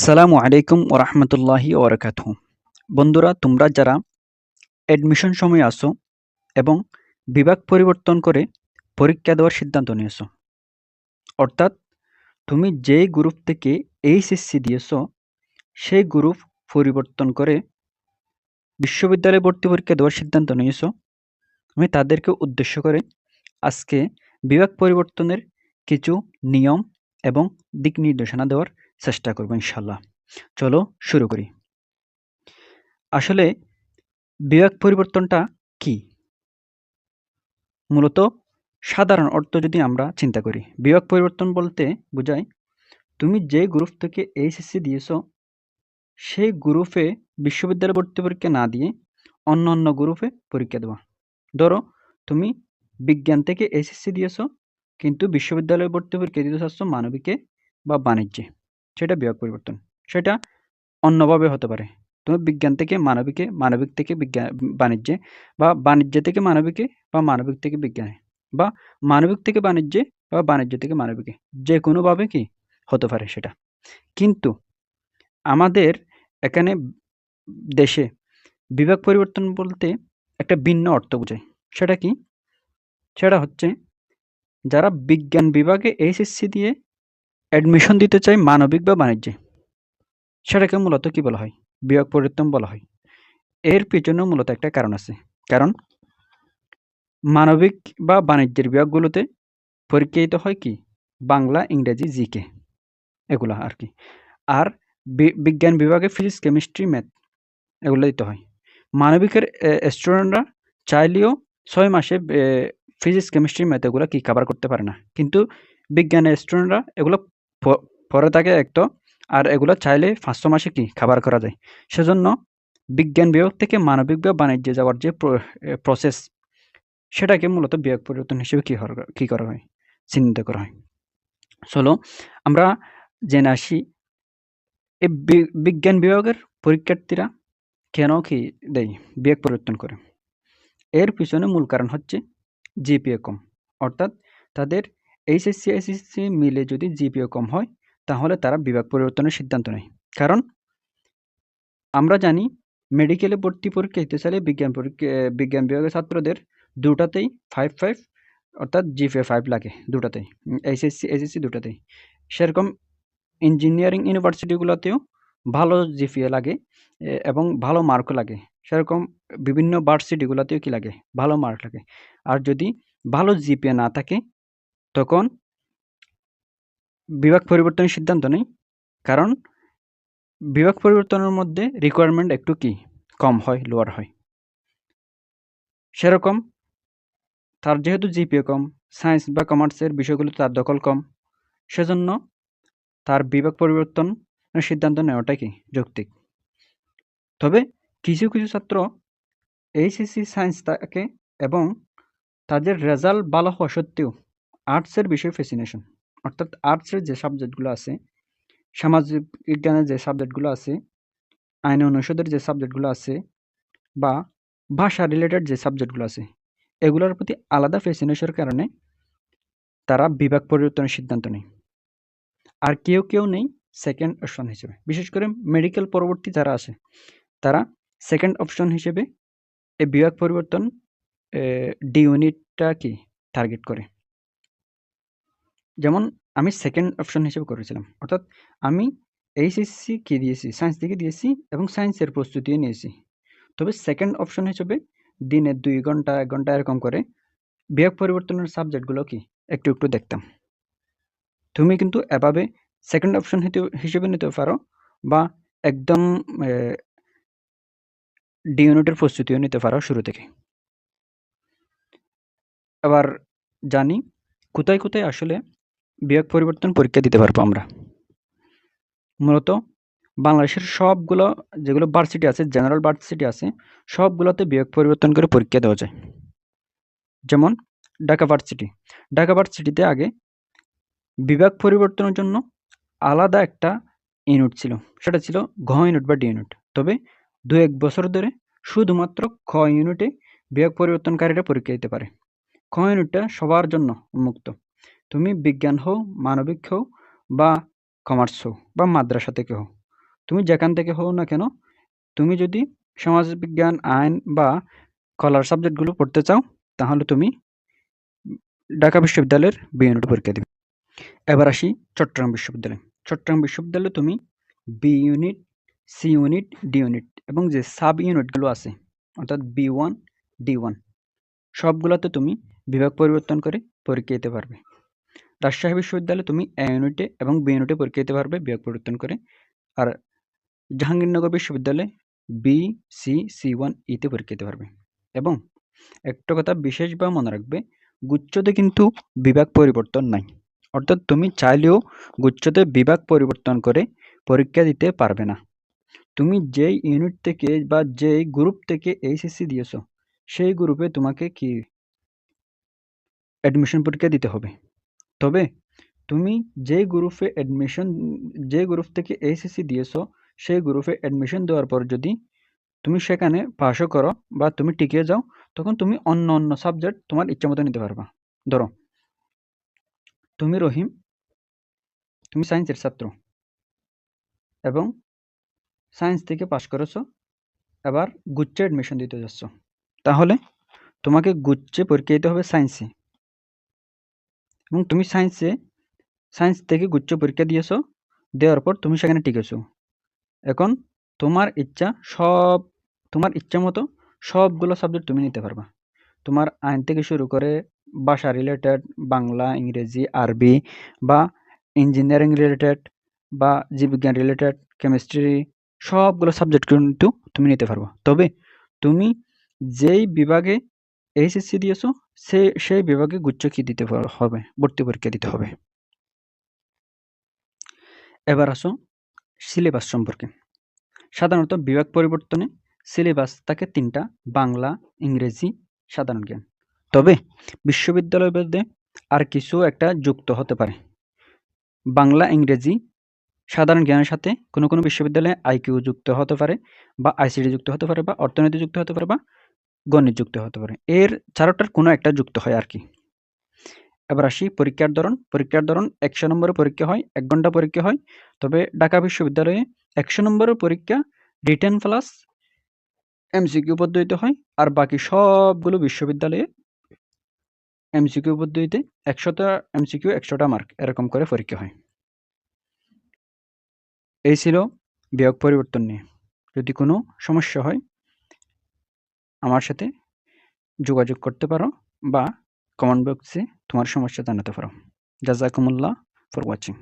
আসসালামু আলাইকুম ওরহমতুল্লাহি ওবরাকাতুহু। বন্ধুরা, তোমরা যারা অ্যাডমিশন সময়ে আসো এবং বিভাগ পরিবর্তন করে পরীক্ষা দেওয়ার সিদ্ধান্ত নিয়েছো, অর্থাৎ তুমি যেই গ্রুপ থেকে এইচএসসি দিয়েছো সেই গ্রুপ পরিবর্তন করে বিশ্ববিদ্যালয়ে ভর্তি পরীক্ষা দেওয়ার সিদ্ধান্ত নিয়েছো, আমি তাদেরকে উদ্দেশ্য করে আজকে বিভাগ পরিবর্তনের কিছু নিয়ম এবং দিক নির্দেশনা দেওয়ার চেষ্টা করব ইনশাল্লাহ। চলো শুরু করি। আসলে বিভাগ পরিবর্তনটা কি? মূলত সাধারণ অর্থ যদি আমরা চিন্তা করি, বিভাগ পরিবর্তন বলতে বোঝায় তুমি যে গ্রুপ থেকে এইচএসসি দিয়েছো সেই গ্রুপে বিশ্ববিদ্যালয় ভর্তি পরীক্ষা না দিয়ে অন্য গ্রুপে পরীক্ষা দেওয়া। ধরো তুমি বিজ্ঞান থেকে এইচএসসি দিয়েছো কিন্তু বিশ্ববিদ্যালয়ে ভর্তি পরীক্ষা দিতে চাচ্ছ মানবিকে বা বাণিজ্যে, সেটা বিভাগ পরিবর্তন। সেটা অন্যভাবে হতে পারে। তুমি বিজ্ঞান থেকে মানবিকে, মানবিক থেকে বাণিজ্যে, বা বাণিজ্য থেকে মানবিকে বা মানবিক থেকে বিজ্ঞানে, বা মানবিক থেকে বাণিজ্যে বা বাণিজ্য থেকে মানবিকে, যে কোনোভাবে কি হতে পারে সেটা। কিন্তু আমাদের এখানে দেশে বিভাগ পরিবর্তন বলতে একটা ভিন্ন অর্থ বোঝায়। সেটা কি? সেটা হচ্ছে যারা বিজ্ঞান বিভাগে এইচএসসি দিয়ে অ্যাডমিশন দিতে চায় মানবিক বা বাণিজ্যে, সেটাকে মূলত কি বলা হয়? বিভাগ পরিবর্তন বলা হয়। এর পেছনেও মূলত একটা কারণ আছে। কারণ মানবিক বা বাণিজ্যের বিভাগগুলোতে পরীক্ষা দিতে হয় কি? বাংলা, ইংরেজি, জিকে, এগুলা আরকি। আর বিজ্ঞান বিভাগে ফিজিক্স, কেমিস্ট্রি, ম্যাথ এগুলো দিতে হয়। মানবিকের স্টুডেন্টরা চাইলেও ৬ মাসে ফিজিক্স, কেমিস্ট্রি, ম্যাথ এগুলা কি কভার করতে পারে না। কিন্তু বিজ্ঞানের স্টুডেন্টরা এগুলো পড়ে থাকে এক, আর এগুলো চাইলে ৫০০ মাসে কি কভার করা যায়। সেজন্য বিজ্ঞান বিভাগ থেকে মানবিক বা বাণিজ্যে যাওয়ার যে প্রসেস, সেটাকে মূলত বিভাগ পরিবর্তন হিসেবে কি করা হয়? চিহ্নিত করা হয়। চলো আমরা জেনে আসি এই বিজ্ঞান বিভাগের পরীক্ষার্থীরা কেন কি দেয়, বিভাগ পরিবর্তন করে। এর পিছনে মূল কারণ হচ্ছে জিপিএ কম। অর্থাৎ তাদের এইচএসসি, এসএসসি মিলে যদি জিপিএ কম হয় তাহলে তারা বিভাগ পরিবর্তনের সিদ্ধান্ত নেয়। কারণ আমরা জানি মেডিকেলে ভর্তি পরীক্ষা দিতে চাইলে বিজ্ঞান বিভাগের ছাত্রদের দুটাতেই 5 অর্থাৎ জিপিএ 5 লাগে দুটাতেই, এইচএসসি, এসএসসি দুটাতেই। সেরকম ইঞ্জিনিয়ারিং ইউনিভার্সিটিগুলোতেও ভালো জিপিএ লাগে এবং ভালো মার্কও লাগে। সেরকম বিভিন্ন ভার্সিটিগুলোতেও কি লাগে? ভালো মার্ক লাগে। আর যদি ভালো জিপিএ না থাকে তখন বিভাগ পরিবর্তনের সিদ্ধান্ত নেয়। কারণ বিভাগ পরিবর্তনের মধ্যে রিকোয়ারমেন্ট একটু কি কম হয়, লোয়ার হয়। সেরকম তার যেহেতু জিপিএ কম, সায়েন্স বা কমার্সের বিষয়গুলো তার দখল কম, সেজন্য তার বিভাগ পরিবর্তনের সিদ্ধান্ত নেওয়াটা কি যৌক্তিক। তবে কিছু ছাত্র এইচএসসি সায়েন্স থাকে এবং তাদের রেজাল্ট ভালো হওয়া সত্ত্বেও আর্টসের বিষয়ে ফ্যাসিনেশন, অর্থাৎ আর্টসের যে সাবজেক্টগুলো আছে, সামাজিক বিজ্ঞানের যে সাবজেক্টগুলো আছে, আইন অনুষদের যে সাবজেক্টগুলো আছে, বা ভাষা রিলেটেড যে সাবজেক্টগুলো আছে, এগুলোর প্রতি আলাদা ফ্যাসিনেশনের কারণে তারা বিভাগ পরিবর্তনের সিদ্ধান্ত নেয়। আর কেউ নেই সেকেন্ড অপশন হিসেবে। বিশেষ করে মেডিকেল পরবর্তী যারা আছে তারা সেকেন্ড অপশন হিসেবে এই বিভাগ পরিবর্তন ডি ইউনিটটা কি টার্গেট করে। যেমন আমি সেকেন্ড অপশন হিসেবে করেছিলাম, অর্থাৎ আমি এইচএসসি কি দিয়েছি, সায়েন্স থেকে দিয়েছি এবং সায়েন্সের প্রস্তুতিও নিয়েছি। তবে সেকেন্ড অপশন হিসেবে দিনে ২ ঘন্টা ১ ঘন্টা এরকম করে বিভাগ পরিবর্তনের সাবজেক্টগুলো কি একটু দেখতাম। তুমি কিন্তু এভাবে সেকেন্ড অপশন হিসেবে নিতে পারো, বা একদম ডি ইউনিটের প্রস্তুতিও নিতে পারো শুরু থেকে। এবার জানি কোথায় আসলে বিভাগ পরিবর্তন পরীক্ষা দিতে পারবো আমরা। মূলত বাংলাদেশের সবগুলো যেগুলো ভার্সিটি আছে, জেনারেল ভার্সিটি আছে, সবগুলোতে বিভাগ পরিবর্তন করে পরীক্ষা দেওয়া যায়। যেমন ঢাকা ভার্সিটিতে আগে বিভাগ পরিবর্তনের জন্য আলাদা একটা ইউনিট ছিল, সেটা ছিল ঘ ইউনিট বা ডি ইউনিট। তবে ২-১ বছর ধরে শুধুমাত্র খ ইউনিটে বিভাগ পরিবর্তনকারীরা পরীক্ষা দিতে পারে। খ ইউনিটটা সবার জন্য উন্মুক্ত। তুমি বিজ্ঞান হও, মানবিক হও, বা কমার্স হও, বা মাদ্রাসা থেকে হও, তুমি যেখান থেকে হও না কেন, তুমি যদি সমাজবিজ্ঞান, আইন বা কলার সাবজেক্টগুলো পড়তে চাও, তাহলে তুমি ঢাকা বিশ্ববিদ্যালয়ের বি ইউনিট পরীক্ষা দিবে। এবার আসি চট্টগ্রাম বিশ্ববিদ্যালয়। চট্টগ্রাম বিশ্ববিদ্যালয়ে তুমি B unit, C unit, D unit এবং যে সাব ইউনিটগুলো আছে অর্থাৎ B1, D1 সবগুলোতে তুমি বিভাগ পরিবর্তন করে পরীক্ষা দিতে পারবে। রাজশাহী বিশ্ববিদ্যালয়ে তুমি এ ইউনিটে এবং বি ইউনিটে পরীক্ষা দিতে পারবে বিভাগ পরিবর্তন করে। আর জাহাঙ্গীরনগর বিশ্ববিদ্যালয়ে বি, C1, E-তে পরীক্ষা দিতে পারবে। এবং একটা কথা বিশেষভাবে মনে রাখবে, গুচ্ছতে কিন্তু বিভাগ পরিবর্তন নাই। অর্থাৎ তুমি চাইলেও গুচ্ছতে বিভাগ পরিবর্তন করে পরীক্ষা দিতে পারবে না। তুমি যেই ইউনিট থেকে বা যেই গ্রুপ থেকে এইচএসসি দিয়েছো, সেই গ্রুপে তোমাকে কি অ্যাডমিশন পরীক্ষা দিতে হবে। তবে তুমি যে গ্রুপ থেকে এইচএসসি দিয়েছো, সেই গ্রুপে অ্যাডমিশন দেওয়ার পর যদি তুমি সেখানে পাশও করো বা তুমি টিকে যাও, তখন তুমি অন্য সাবজেক্ট তোমার ইচ্ছা মতো নিতে পারবা। ধরো তুমি রহিম, তুমি সায়েন্সের ছাত্র এবং সায়েন্স থেকে পাশ করেছো, এবার গুচ্ছে অ্যাডমিশন দিতে যাচ্ছ, তাহলে তোমাকে গুচ্ছে পরীক্ষা দিতে হবে সায়েন্সে। এবং তুমি সায়েন্স থেকে গুচ্ছ পরীক্ষা দিয়েছো, দেওয়ার পর তুমি সেখানে টিকেছো। এখন তোমার ইচ্ছা মতো সবগুলো সাবজেক্ট তুমি নিতে পারবা। তোমার আইন থেকে শুরু করে ভাষা রিলেটেড, বাংলা, ইংরেজি, আরবি বা ইঞ্জিনিয়ারিং রিলেটেড বা জীববিজ্ঞান রিলেটেড, কেমিস্ট্রি, সবগুলো সাবজেক্ট কিন্তু তুমি নিতে পারবা। তবে তুমি যেই বিভাগে এইচএসসি দিয়েছো, সেই বিভাগে গুচ্ছ কি দিতে হবে, ভর্তি পরীক্ষা দিতে হবে। এবার আসো সিলেবাস সম্পর্কে। সাধারণত বিভাগ পরিবর্তনে সিলেবাস থাকে ৩টা: বাংলা, ইংরেজি, সাধারণ জ্ঞান। তবে বিশ্ববিদ্যালয়ভেদে আর কিছু একটা যুক্ত হতে পারে। বাংলা, ইংরেজি, সাধারণ জ্ঞানের সাথে কোনো বিশ্ববিদ্যালয়ে আইকিউ যুক্ত হতে পারে বা আইসিটি যুক্ত হতে পারে বা অর্থনীতি যুক্ত হতে পারে বা গণিত যুক্ত হতে পারে। এর চারটার কোনো একটা যুক্ত হয় আর কি। এবার আসি পরীক্ষার ধরন। পরীক্ষার ধরন ১০০ নম্বরের পরীক্ষা হয়, ১ ঘন্টা পরীক্ষা হয়। তবে ঢাকা বিশ্ববিদ্যালয়ে ১০০ নম্বরের পরীক্ষা রিটেন প্লাস এমসিকিউ পদ্ধতিতে হয়। আর বাকি সবগুলো বিশ্ববিদ্যালয়ে এমসিকিউ পদ্ধতিতে ১০০টা এমসিকিউ ১০০টা মার্ক এরকম করে পরীক্ষা হয়। এই ছিল বিভাগ পরিবর্তন নিয়ে। যদি কোনো সমস্যা হয় আমার সাথে যোগাযোগ করতে পারো বা কমেন্ট বক্সে তোমার সমস্যা জানাতে পারো। জাযাকুমুল্লাহ ফর ওয়াচিং।